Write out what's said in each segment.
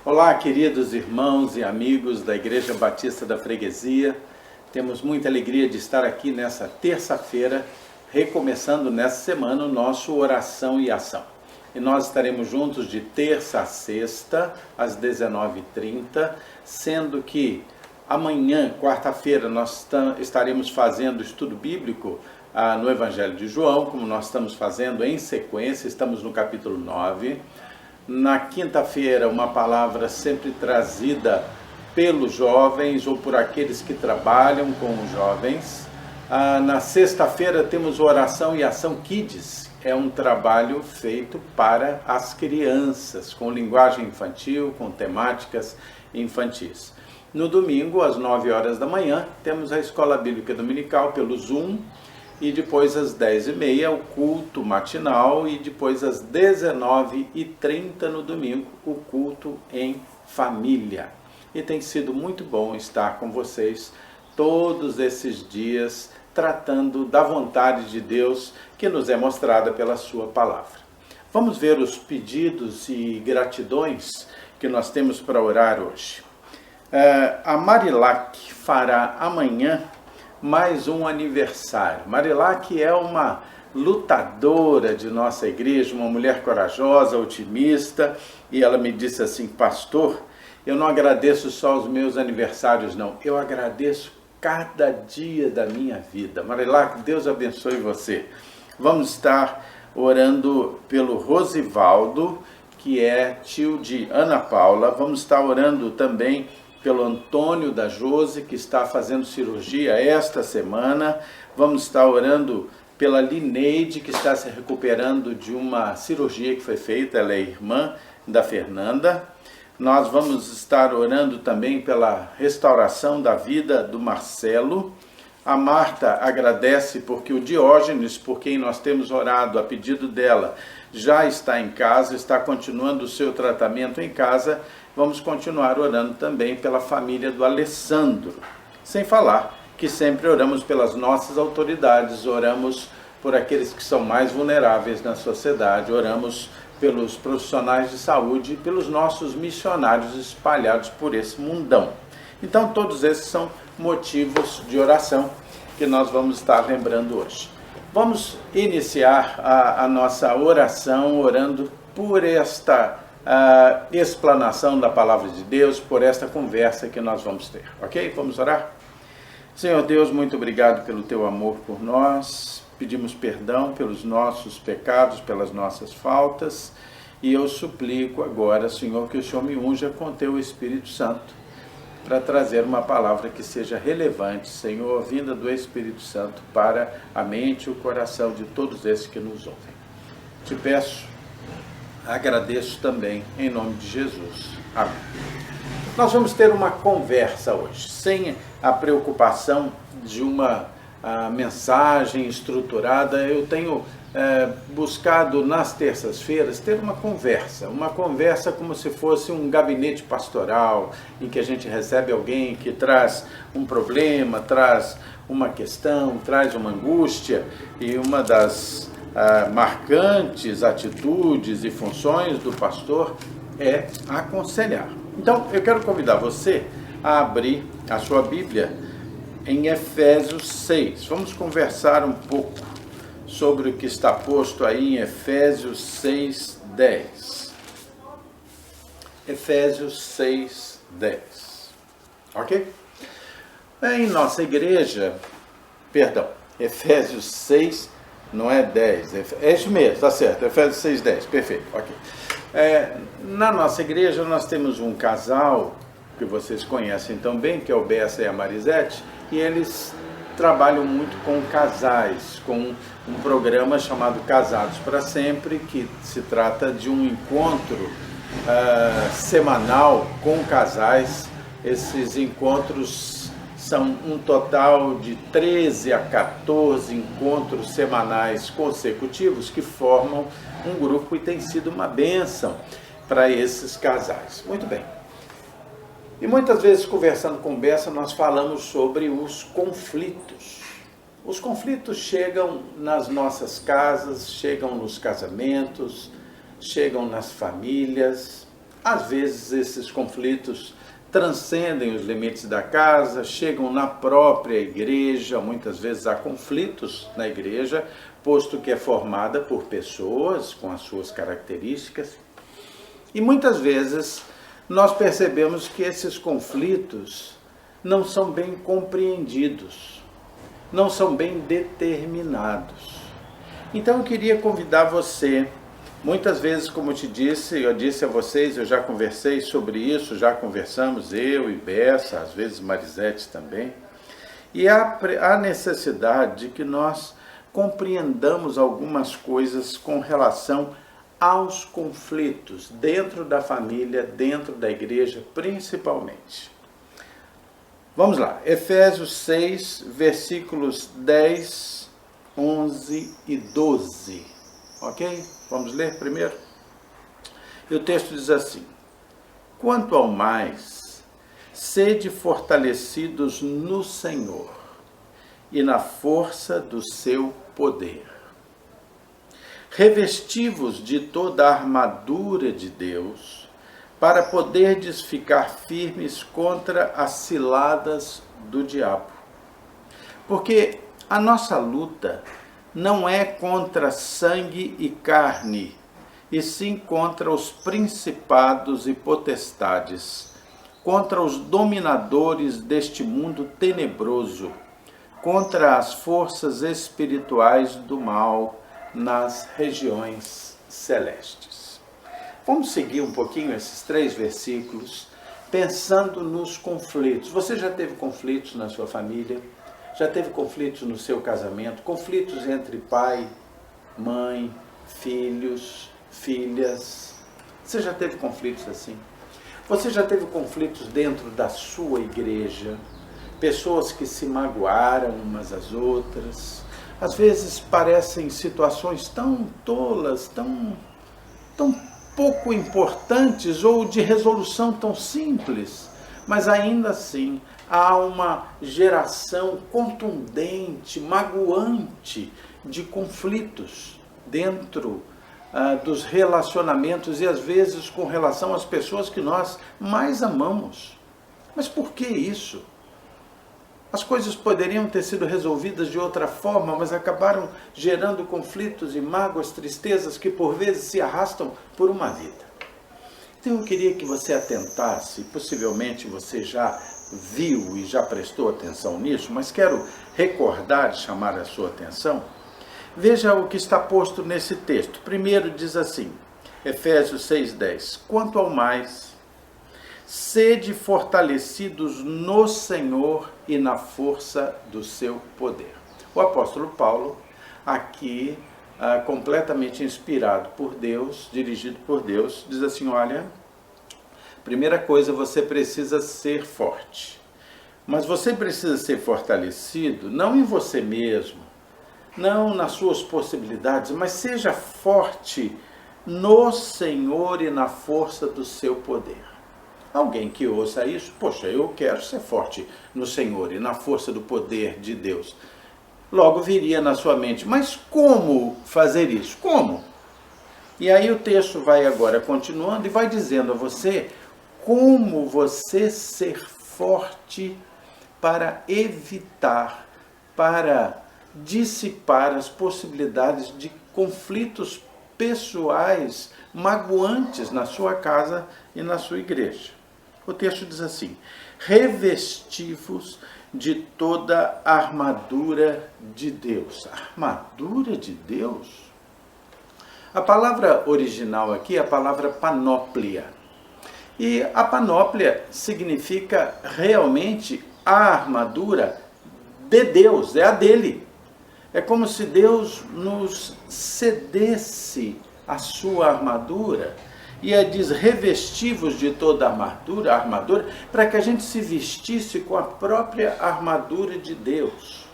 Olá, queridos irmãos e amigos da Igreja Batista da Freguesia. Temos muita alegria de estar aqui nessa terça-feira, recomeçando nessa semana o nosso Oração e Ação. E nós estaremos juntos de terça a sexta, às 19h30, sendo que amanhã, quarta-feira, nós estaremos fazendo estudo bíblico no Evangelho de João, como nós estamos fazendo em sequência, estamos no capítulo 9. Na quinta-feira, uma palavra sempre trazida pelos jovens ou por aqueles que trabalham com os jovens. Na sexta-feira temos Oração e Ação Kids. É um trabalho feito para as crianças, com linguagem infantil, com temáticas infantis. No domingo, às 9 horas da manhã, temos a Escola Bíblica Dominical pelo Zoom. E depois às 10h30 o culto matinal e depois às 19h30 no domingo o culto em família. E tem sido muito bom estar com vocês todos esses dias tratando da vontade de Deus que nos é mostrada pela sua palavra. Vamos ver os pedidos e gratidões que nós temos para orar hoje. A Marilac fará amanhã mais um aniversário. Marilac é uma lutadora de nossa igreja, uma mulher corajosa, otimista, e ela me disse assim: pastor, eu não agradeço só os meus aniversários não, eu agradeço cada dia da minha vida. Marilac, Deus abençoe você. Vamos estar orando pelo Rosivaldo, que é tio de Ana Paula. Vamos estar orando também pelo Antônio da Jose, que está fazendo cirurgia esta semana. Vamos estar orando pela Lineide, que está se recuperando de uma cirurgia que foi feita, ela é irmã da Fernanda. Nós vamos estar orando também pela restauração da vida do Marcelo. A Marta agradece porque o Diógenes, por quem nós temos orado a pedido dela, já está em casa, está continuando o seu tratamento em casa. Vamos continuar orando também pela família do Alessandro. Sem falar que sempre oramos pelas nossas autoridades, oramos por aqueles que são mais vulneráveis na sociedade, oramos pelos profissionais de saúde e pelos nossos missionários espalhados por esse mundão. Então todos esses são motivos de oração que nós vamos estar lembrando hoje. Vamos iniciar a nossa oração orando por esta explanação da palavra de Deus, por esta conversa que nós vamos ter, ok? Vamos orar? Senhor Deus, muito obrigado pelo teu amor por nós, pedimos perdão pelos nossos pecados, pelas nossas faltas, e eu suplico agora, Senhor, que o Senhor me unja com teu Espírito Santo, para trazer uma palavra que seja relevante, Senhor, vinda do Espírito Santo para a mente e o coração de todos esses que nos ouvem. Te peço, agradeço também, em nome de Jesus. Amém. Nós vamos ter uma conversa hoje, sem a preocupação de uma mensagem estruturada. Eu tenho buscado nas terças-feiras ter uma conversa como se fosse um gabinete pastoral, em que a gente recebe alguém que traz um problema, traz uma questão, traz uma angústia, e uma das marcantes atitudes e funções do pastor é aconselhar. Então, eu quero convidar você a abrir a sua Bíblia em Efésios 6. Vamos conversar um pouco sobre o que está posto aí em Efésios 6:10. Efésios 6:10. Ok? Em nossa igreja, Efésios 6, não é 10, é isso mesmo, tá certo, Efésios 6:10, perfeito, ok. Na nossa igreja nós temos um casal que vocês conhecem tão bem, que é o Bessa e a Marisete, e eles trabalham muito com casais, com um programa chamado Casados para Sempre, que se trata de um encontro semanal com casais. Esses encontros são um total de 13 a 14 encontros semanais consecutivos que formam um grupo e tem sido uma bênção para esses casais. Muito bem. E muitas vezes, conversando com Bessa, nós falamos sobre os conflitos. Os conflitos chegam nas nossas casas, chegam nos casamentos, chegam nas famílias. Às vezes esses conflitos transcendem os limites da casa, chegam na própria igreja, muitas vezes há conflitos na igreja, posto que é formada por pessoas com as suas características. E muitas vezes nós percebemos que esses conflitos não são bem compreendidos, não são bem determinados. Então eu queria convidar você, muitas vezes, como eu disse a vocês, eu já conversei sobre isso, já conversamos, eu e Bessa, às vezes Marisete também, e há necessidade de que nós compreendamos algumas coisas com relação aos conflitos dentro da família, dentro da igreja, principalmente. Vamos lá, Efésios 6, versículos 10, 11 e 12, ok? Vamos ler primeiro? E o texto diz assim: quanto ao mais, sede fortalecidos no Senhor e na força do seu poder. Revesti-vos de toda a armadura de Deus, para poderdes ficar firmes contra as ciladas do diabo. Porque a nossa luta não é contra sangue e carne, e sim contra os principados e potestades, contra os dominadores deste mundo tenebroso, contra as forças espirituais do mal nas regiões celestes. Vamos seguir um pouquinho esses 3 versículos, pensando nos conflitos. Você já teve conflitos na sua família? Já teve conflitos no seu casamento? Conflitos entre pai, mãe, filhos, filhas? Você já teve conflitos assim? Você já teve conflitos dentro da sua igreja? Pessoas que se magoaram umas às outras? Às vezes parecem situações tão tolas, tão pouco importantes ou de resolução tão simples, mas ainda assim há uma geração contundente, magoante de conflitos dentro dos relacionamentos e às vezes com relação às pessoas que nós mais amamos. Mas por que isso? As coisas poderiam ter sido resolvidas de outra forma, mas acabaram gerando conflitos e mágoas, tristezas que por vezes se arrastam por uma vida. Então eu queria que você atentasse, possivelmente você já viu e já prestou atenção nisso, mas quero recordar e chamar a sua atenção. Veja o que está posto nesse texto. Primeiro diz assim, Efésios 6:10, quanto ao mais, sede fortalecidos no Senhor e na força do seu poder. O apóstolo Paulo, aqui, completamente inspirado por Deus, dirigido por Deus, diz assim, olha, primeira coisa, você precisa ser forte. Mas você precisa ser fortalecido, não em você mesmo, não nas suas possibilidades, mas seja forte no Senhor e na força do seu poder. Alguém que ouça isso, poxa, eu quero ser forte no Senhor e na força do poder de Deus. Logo viria na sua mente, mas como fazer isso? Como? E aí o texto vai agora continuando e vai dizendo a você como você ser forte para evitar, para dissipar as possibilidades de conflitos pessoais magoantes na sua casa e na sua igreja. O texto diz assim, revesti-vos de toda a armadura de Deus. Armadura de Deus? A palavra original aqui é a palavra panóplia. E a panóplia significa realmente a armadura de Deus, é a dele. É como se Deus nos cedesse a sua armadura. E diz, revesti-vos de toda a armadura, para que a gente se vestisse com a própria armadura de Deus.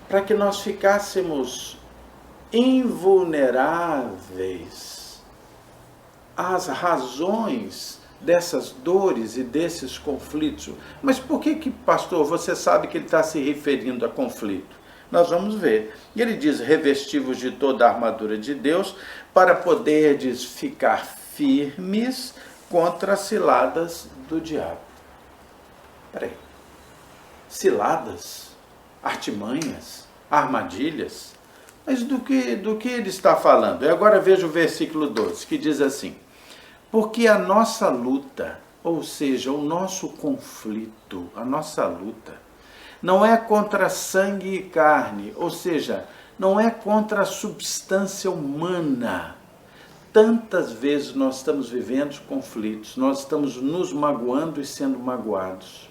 Para que nós ficássemos invulneráveis às razões dessas dores e desses conflitos. Mas por que, pastor, você sabe que ele está se referindo a conflito? Nós vamos ver. E ele diz, revesti-vos de toda a armadura de Deus, para poderdes ficar firmes contra as ciladas do diabo. Peraí, ciladas, artimanhas, armadilhas? Mas do que ele está falando? E agora veja o versículo 12, que diz assim: porque a nossa luta, ou seja, o nosso conflito, a nossa luta, não é contra sangue e carne, ou seja, não é contra a substância humana. Tantas vezes nós estamos vivendo conflitos, nós estamos nos magoando e sendo magoados.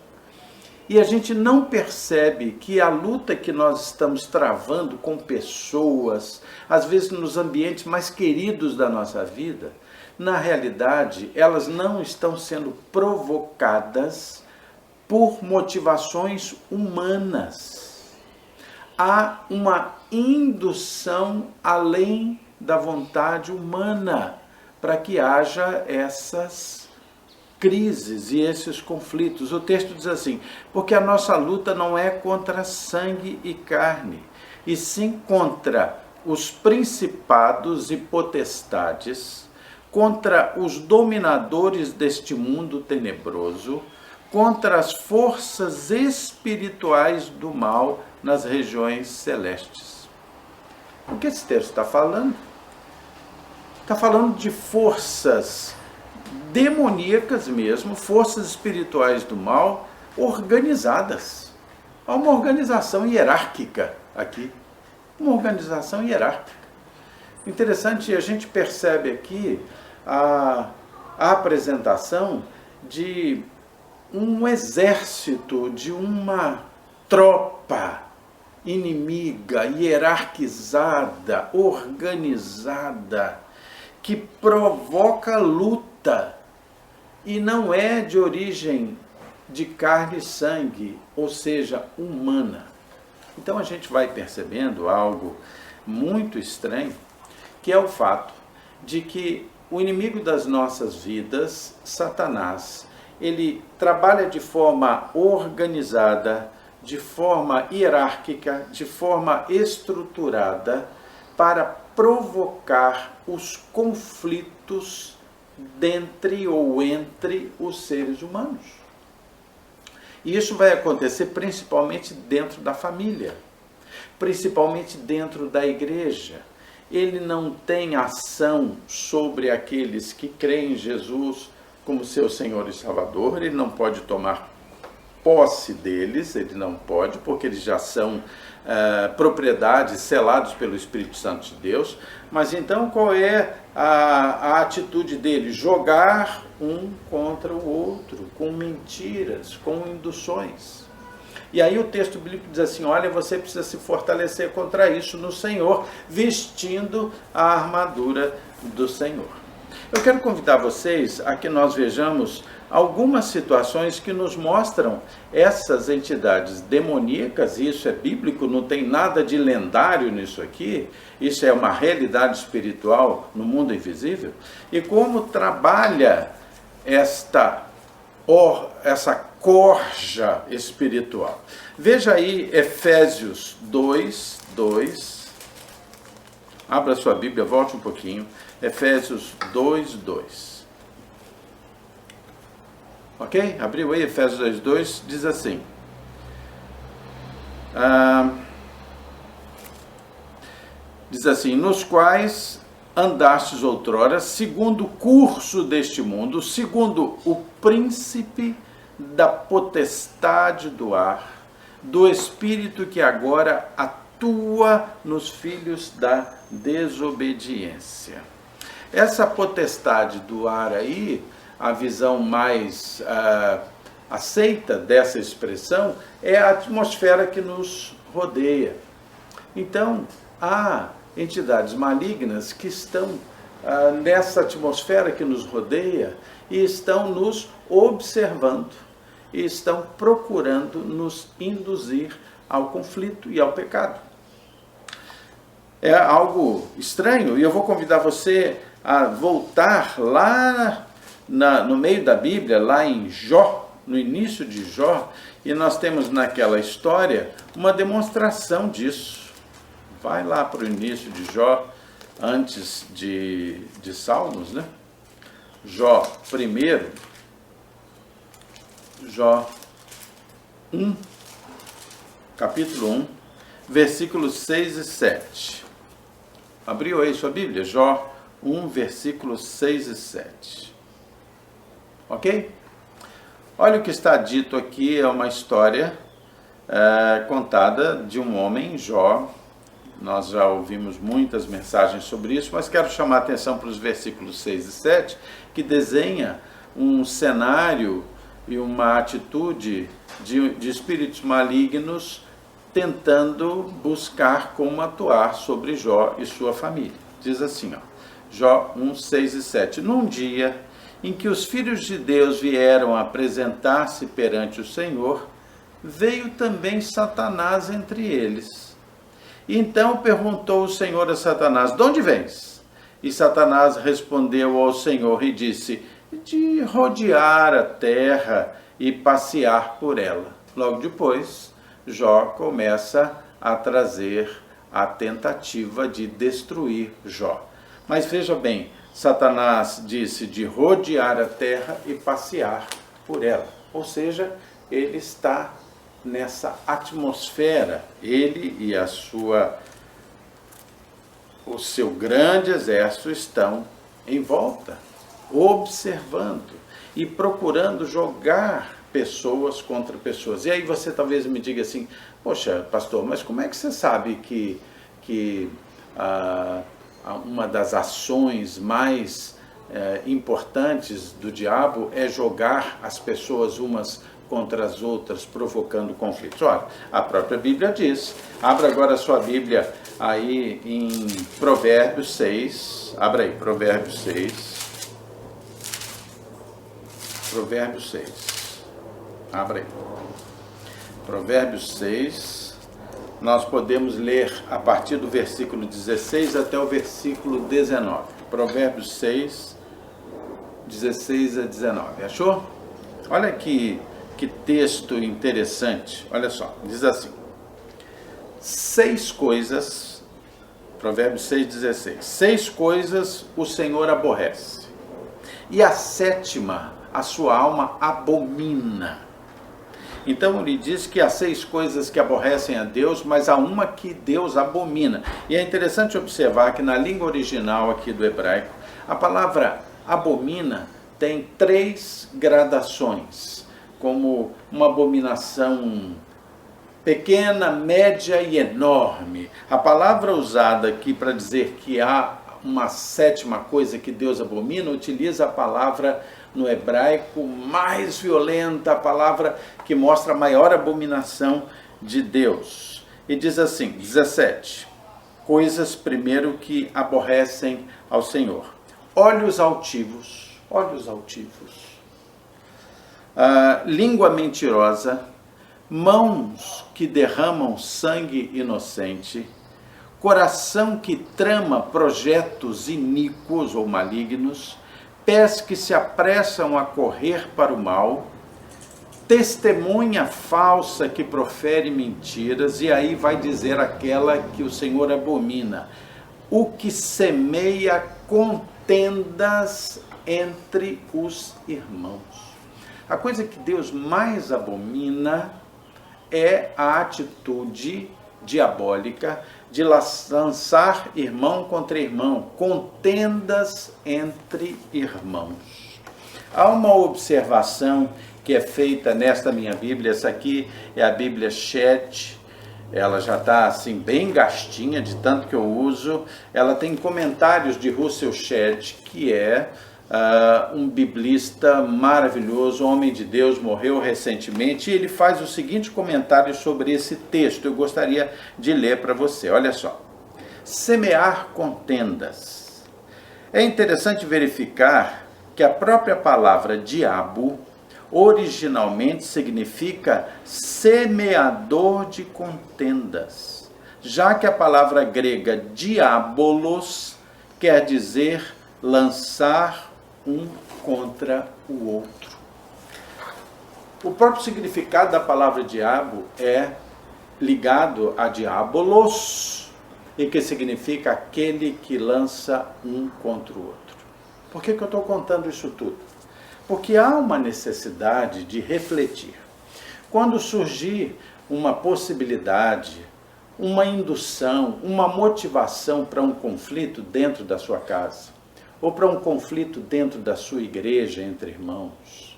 E a gente não percebe que a luta que nós estamos travando com pessoas, às vezes nos ambientes mais queridos da nossa vida, na realidade, elas não estão sendo provocadas por motivações humanas. Há uma indução além da vontade humana para que haja essas crises e esses conflitos. O texto diz assim: porque a nossa luta não é contra sangue e carne, e sim contra os principados e potestades, contra os dominadores deste mundo tenebroso, contra as forças espirituais do mal nas regiões celestes. O que esse texto está falando? Está falando de forças demoníacas mesmo, forças espirituais do mal organizadas. Há uma organização hierárquica aqui, uma organização hierárquica. Interessante, a gente percebe aqui a apresentação de um exército, de uma tropa inimiga, hierarquizada, organizada, que provoca luta e não é de origem de carne e sangue, ou seja, humana. Então a gente vai percebendo algo muito estranho, que é o fato de que o inimigo das nossas vidas, Satanás, ele trabalha de forma organizada, de forma hierárquica, de forma estruturada, para provocar os conflitos dentre ou entre os seres humanos. E isso vai acontecer principalmente dentro da família, principalmente dentro da igreja. Ele não tem ação sobre aqueles que creem em Jesus como seu Senhor e Salvador, ele não pode tomar posse deles, ele não pode, porque eles já são propriedades selados pelo Espírito Santo de Deus. Mas então qual é a atitude dele? Jogar um contra o outro, com mentiras, com induções. E aí o texto bíblico diz assim: olha, você precisa se fortalecer contra isso no Senhor, vestindo a armadura do Senhor. Eu quero convidar vocês a que nós vejamos algumas situações que nos mostram essas entidades demoníacas, e isso é bíblico, não tem nada de lendário nisso aqui, isso é uma realidade espiritual no mundo invisível, e como trabalha essa corja espiritual. Veja aí Efésios 2:2. Abra sua Bíblia, volte um pouquinho. Efésios 2:2. Ok? Abriu aí Efésios 2:2, diz assim. Diz assim: nos quais andastes outrora, segundo o curso deste mundo, segundo o príncipe da potestade do ar, do espírito que agora atua nos filhos da desobediência. Essa potestade do ar aí, a visão mais aceita dessa expressão, é a atmosfera que nos rodeia. Então, há entidades malignas que estão nessa atmosfera que nos rodeia e estão nos observando, e estão procurando nos induzir ao conflito e ao pecado. É algo estranho, e eu vou convidar você a voltar lá no meio da Bíblia, lá em Jó, no início de Jó, e nós temos naquela história uma demonstração disso. Vai lá para o início de Jó, antes de Salmos, né? Jó primeiro, Jó 1, capítulo 1, versículos 6 e 7. Abriu aí sua Bíblia? Jó 1, versículos 6 e 7. Ok? Olha o que está dito aqui, é uma história contada de um homem, Jó. Nós já ouvimos muitas mensagens sobre isso, mas quero chamar a atenção para os versículos 6 e 7, que desenha um cenário e uma atitude de espíritos malignos tentando buscar como atuar sobre Jó e sua família. Diz assim, Jó 1, 6 e 7. Num dia em que os filhos de Deus vieram apresentar-se perante o Senhor, veio também Satanás entre eles. E então perguntou o Senhor a Satanás: de onde vens? E Satanás respondeu ao Senhor e disse: de rodear a terra e passear por ela. Logo depois, Jó começa a trazer a tentativa de destruir Jó. Mas veja bem, Satanás disse de rodear a terra e passear por ela. Ou seja, ele está nessa atmosfera, ele e o seu grande exército estão em volta, observando e procurando jogar pessoas contra pessoas. E aí você talvez me diga assim: poxa, pastor, mas como é que você sabe que uma das ações mais importantes do diabo é jogar as pessoas umas contra as outras, provocando conflitos? Olha, a própria Bíblia diz. Abra agora a sua Bíblia aí em Provérbios 6. Abra aí, Provérbios 6. Provérbios 6. Abra aí. Provérbios 6. Nós podemos ler a partir do versículo 16 até o versículo 19. Provérbios 6, 16 a 19. Achou? Olha que texto interessante. Olha só, diz assim: 6 coisas, Provérbios 6,16. 6 coisas o Senhor aborrece, e a 7ª a sua alma abomina. Então ele diz que há 6 coisas que aborrecem a Deus, mas há uma que Deus abomina. E é interessante observar que na língua original aqui do hebraico, a palavra abomina tem 3 gradações, como uma abominação pequena, média e enorme. A palavra usada aqui para dizer que há uma 7ª coisa que Deus abomina, utiliza a palavra no hebraico mais violenta, a palavra que mostra a maior abominação de Deus. E diz assim, 17, coisas primeiro que aborrecem ao Senhor: olhos altivos, língua mentirosa, mãos que derramam sangue inocente, coração que trama projetos iníquos ou malignos, pés que se apressam a correr para o mal, testemunha falsa que profere mentiras. E aí vai dizer aquela que o Senhor abomina: o que semeia contendas entre os irmãos. A coisa que Deus mais abomina é a atitude diabólica de lançar irmão contra irmão, contendas entre irmãos. Há uma observação que é feita nesta minha Bíblia. Essa aqui é a Bíblia Chat. Ela já está assim bem gastinha de tanto que eu uso. Ela tem comentários de Russell Shedd, que é um biblista maravilhoso, homem de Deus, morreu recentemente, e ele faz o seguinte comentário sobre esse texto. Eu gostaria de ler para você. Olha só: semear contendas. É interessante verificar que a própria palavra diabo originalmente significa semeador de contendas, já que a palavra grega diabolos quer dizer lançar um contra o outro. O próprio significado da palavra diabo é ligado a diabolos, e que significa aquele que lança um contra o outro. Por que eu estou contando isso tudo? Porque há uma necessidade de refletir. Quando surgir uma possibilidade, uma indução, uma motivação para um conflito dentro da sua casa, ou para um conflito dentro da sua igreja entre irmãos.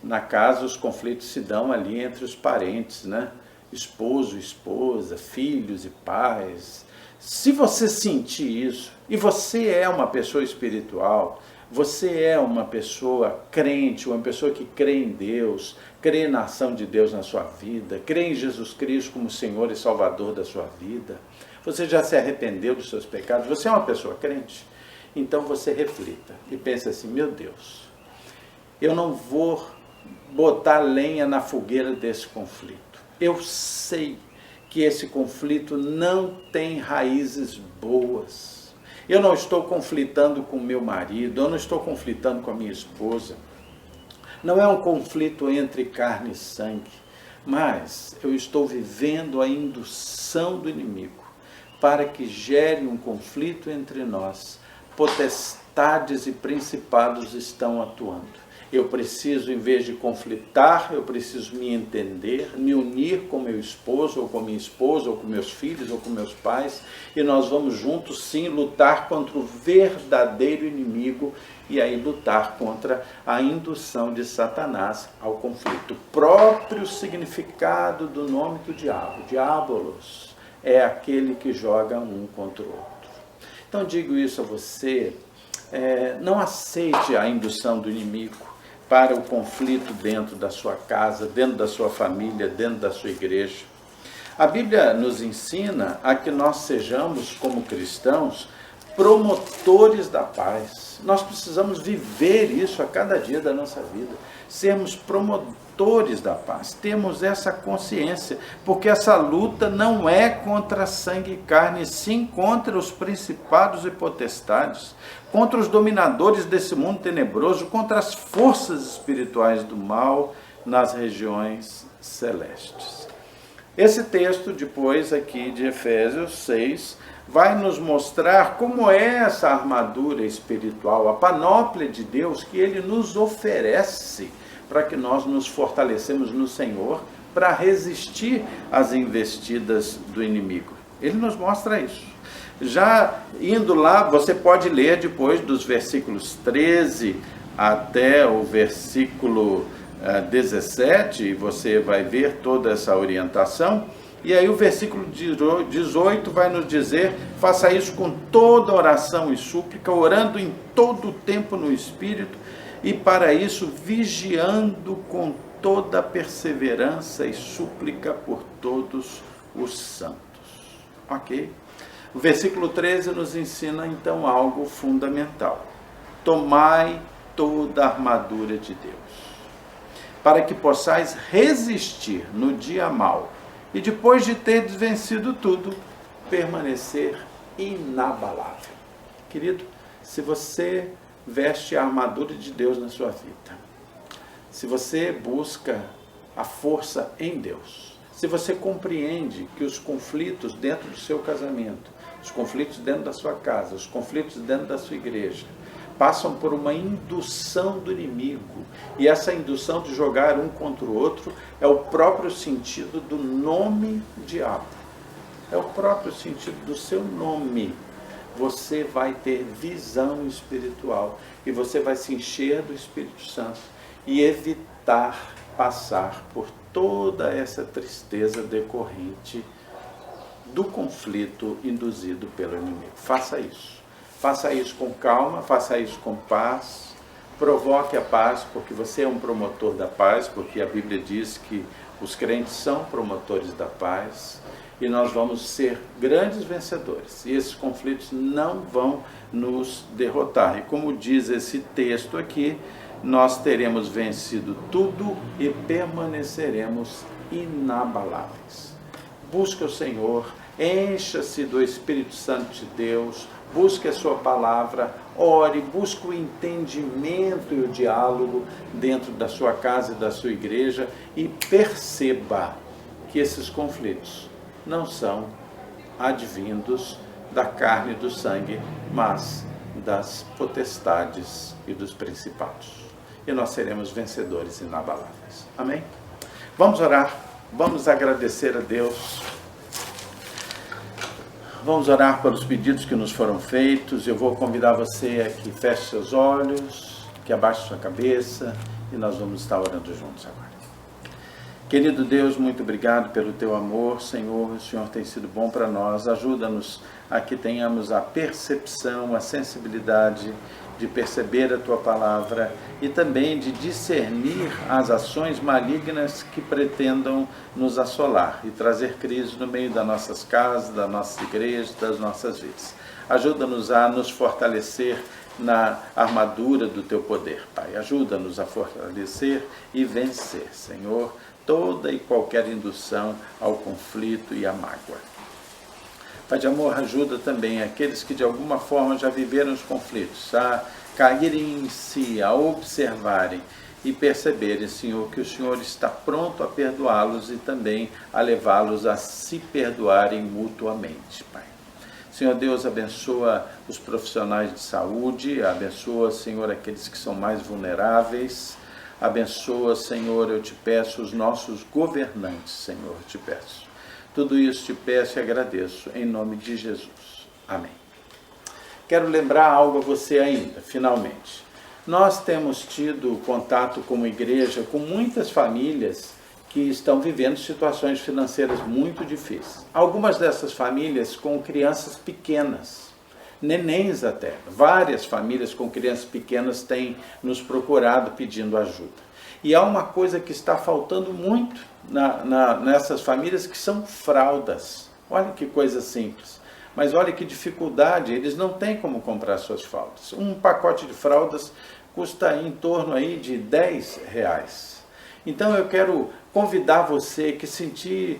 Na casa, os conflitos se dão ali entre os parentes, né? Esposo, esposa, filhos e pais. Se você sentir isso, e você é uma pessoa espiritual, você é uma pessoa crente, uma pessoa que crê em Deus, crê na ação de Deus na sua vida, crê em Jesus Cristo como Senhor e Salvador da sua vida, você já se arrependeu dos seus pecados, você é uma pessoa crente, então você reflita e pense assim, meu Deus, eu não vou botar lenha na fogueira desse conflito. Eu sei que esse conflito não tem raízes boas. Eu não estou conflitando com meu marido, eu não estou conflitando com a minha esposa. Não é um conflito entre carne e sangue, mas eu estou vivendo a indução do inimigo para que gere um conflito entre nós. Potestades e principados estão atuando. Eu preciso, em vez de conflitar, eu preciso me entender, me unir com meu esposo, ou com minha esposa, ou com meus filhos, ou com meus pais, e nós vamos juntos, sim, lutar contra o verdadeiro inimigo, e aí lutar contra a indução de Satanás ao conflito. O próprio significado do nome do diabo, diabolos, é aquele que joga um contra o outro. Então, digo isso a você, não aceite a indução do inimigo para o conflito dentro da sua casa, dentro da sua família, dentro da sua igreja. A Bíblia nos ensina a que nós sejamos, como cristãos, promotores da paz. Nós precisamos viver isso a cada dia da nossa vida, sermos promotores da paz, temos essa consciência, porque essa luta não é contra sangue e carne, sim contra os principados e potestades, contra os dominadores desse mundo tenebroso, contra as forças espirituais do mal nas regiões celestes. Esse texto, depois aqui de Efésios 6, vai nos mostrar como é essa armadura espiritual, a panóplia de Deus que Ele nos oferece para que nós nos fortalecemos no Senhor para resistir às investidas do inimigo. Ele nos mostra isso. Já indo lá, você pode ler depois dos versículos 13 até o versículo 17, e você vai ver toda essa orientação. E aí o versículo 18 vai nos dizer, faça isso com toda oração e súplica, orando em todo o tempo no Espírito, e para isso vigiando com toda perseverança e súplica por todos os santos. Ok? O versículo 13 nos ensina então algo fundamental. Tomai toda a armadura de Deus, para que possais resistir no dia mau, e depois de ter vencido tudo, permanecer inabalável. Querido, se você veste a armadura de Deus na sua vida, se você busca a força em Deus, se você compreende que os conflitos dentro do seu casamento, os conflitos dentro da sua casa, os conflitos dentro da sua igreja, passam por uma indução do inimigo, e essa indução de jogar um contra o outro é o próprio sentido do nome diabo, é o próprio sentido do seu nome. Você vai ter visão espiritual e você vai se encher do Espírito Santo e evitar passar por toda essa tristeza decorrente do conflito induzido pelo inimigo. Faça isso. Faça isso com calma, faça isso com paz, provoque a paz, porque você é um promotor da paz, porque a Bíblia diz que os crentes são promotores da paz, e nós vamos ser grandes vencedores, e esses conflitos não vão nos derrotar. E como diz esse texto aqui, nós teremos vencido tudo e permaneceremos inabaláveis. Busque o Senhor, encha-se do Espírito Santo de Deus, busque a sua palavra, ore, busque o entendimento e o diálogo dentro da sua casa e da sua igreja, e perceba que esses conflitos não são advindos da carne e do sangue, mas das potestades e dos principados. E nós seremos vencedores inabaláveis. Amém? Vamos orar, vamos agradecer a Deus. Vamos orar pelos pedidos que nos foram feitos. Eu vou convidar você a que feche seus olhos, que abaixe sua cabeça e nós vamos estar orando juntos agora. Querido Deus, muito obrigado pelo teu amor, Senhor. O Senhor tem sido bom para nós. Ajuda-nos a que tenhamos a percepção, a sensibilidade de perceber a tua palavra e também de discernir as ações malignas que pretendam nos assolar e trazer crise no meio das nossas casas, das nossas igrejas, das nossas vidas. Ajuda-nos a nos fortalecer na armadura do teu poder, Pai. Ajuda-nos a fortalecer e vencer, Senhor, toda e qualquer indução ao conflito e à mágoa. Pai de amor, ajuda também aqueles que de alguma forma já viveram os conflitos, a caírem em si, a observarem e perceberem, Senhor, que o Senhor está pronto a perdoá-los e também a levá-los a se perdoarem mutuamente, Pai. Senhor Deus, abençoa os profissionais de saúde, abençoa, Senhor, aqueles que são mais vulneráveis, abençoa, Senhor, eu te peço, os nossos governantes, Senhor, eu te peço. Tudo isso te peço e agradeço, em nome de Jesus. Amém. Quero lembrar algo a você ainda, finalmente. Nós temos tido contato como igreja com muitas famílias que estão vivendo situações financeiras muito difíceis. Algumas dessas famílias com crianças pequenas, nenéns até. Várias famílias com crianças pequenas têm nos procurado pedindo ajuda. E há uma coisa que está faltando muito nessas famílias, que são fraldas. Olha que coisa simples. Mas olha que dificuldade, eles não têm como comprar suas fraldas. Um pacote de fraldas custa em torno aí de R$10. Então eu quero convidar você que se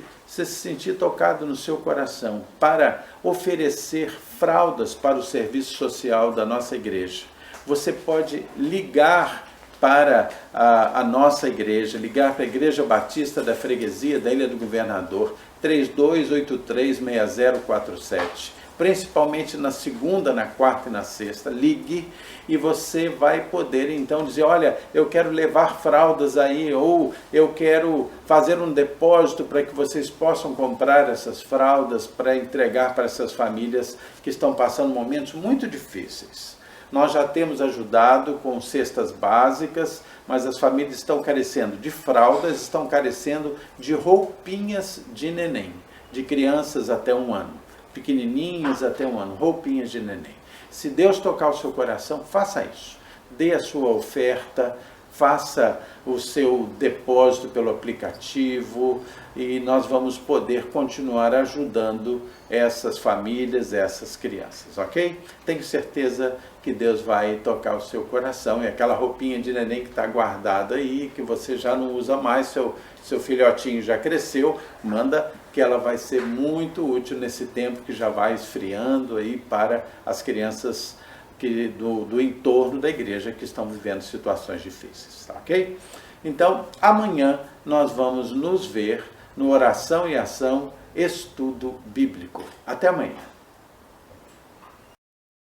sentir tocado no seu coração para oferecer fraldas para o serviço social da nossa igreja. Você pode ligar para a nossa igreja, ligar para a Igreja Batista da Freguesia da Ilha do Governador, 3283-6047. Principalmente na segunda, na quarta e na sexta, ligue e você vai poder então dizer, olha, eu quero levar fraldas aí, ou eu quero fazer um depósito para que vocês possam comprar essas fraldas para entregar para essas famílias que estão passando momentos muito difíceis. Nós já temos ajudado com cestas básicas, mas as famílias estão carecendo de fraldas, estão carecendo de roupinhas de neném, de crianças até 1 ano. Pequenininhos até 1 ano, roupinhas de neném. Se Deus tocar o seu coração, faça isso. Dê a sua oferta, faça o seu depósito pelo aplicativo e nós vamos poder continuar ajudando essas famílias, essas crianças, ok? Tenho certeza que Deus vai tocar o seu coração e aquela roupinha de neném que está guardada aí, que você já não usa mais, seu filhotinho já cresceu, manda que ela vai ser muito útil nesse tempo que já vai esfriando aí para as crianças do entorno da igreja que estão vivendo situações difíceis, tá ok? Então, amanhã nós vamos nos ver no Oração e Ação Estudo Bíblico. Até amanhã.